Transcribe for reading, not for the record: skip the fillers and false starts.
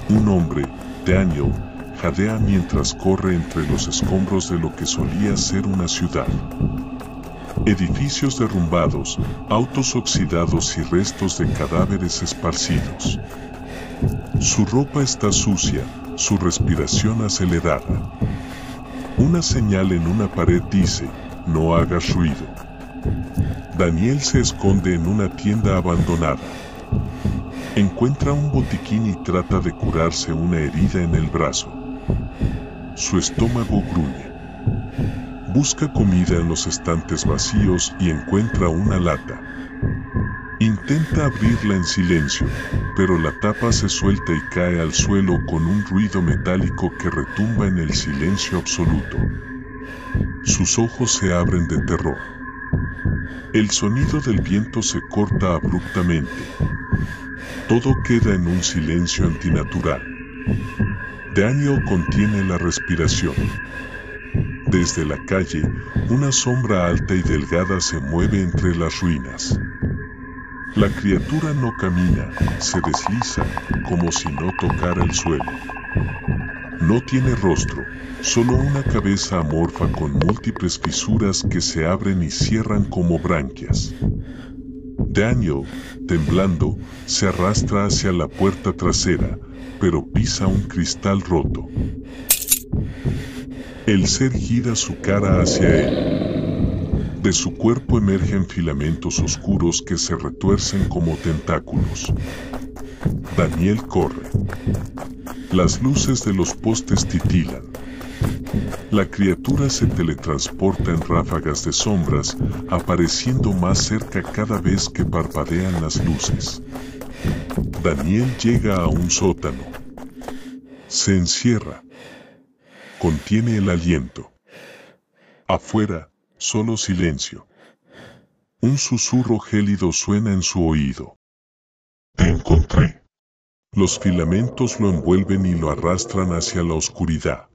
Un hombre, Daniel, jadea mientras corre entre los escombros de lo que solía ser una ciudad. Edificios derrumbados, autos oxidados y restos de cadáveres esparcidos. Su ropa está sucia, su respiración acelerada. Una señal en una pared dice, no hagas ruido. Daniel se esconde en una tienda abandonada. Encuentra un botiquín y trata de curarse una herida en el brazo. Su estómago gruñe. Busca comida en los estantes vacíos y encuentra una lata. Intenta abrirla en silencio, pero la tapa se suelta y cae al suelo con un ruido metálico que retumba en el silencio absoluto. Sus ojos se abren de terror. El sonido del viento se corta abruptamente. Todo queda en un silencio antinatural. Daniel contiene la respiración. Desde la calle, una sombra alta y delgada se mueve entre las ruinas. La criatura no camina, se desliza, como si no tocara el suelo. No tiene rostro, solo una cabeza amorfa con múltiples fisuras que se abren y cierran como branquias. Daniel, temblando, se arrastra hacia la puerta trasera, pero pisa un cristal roto. El ser gira su cara hacia él. De su cuerpo emergen filamentos oscuros que se retuercen como tentáculos. Daniel corre. Las luces de los postes titilan. La criatura se teletransporta en ráfagas de sombras, apareciendo más cerca cada vez que parpadean las luces. Daniel llega a un sótano. Se encierra. Contiene el aliento. Afuera, solo silencio. Un susurro gélido suena en su oído. Te encontré. Los filamentos lo envuelven y lo arrastran hacia la oscuridad.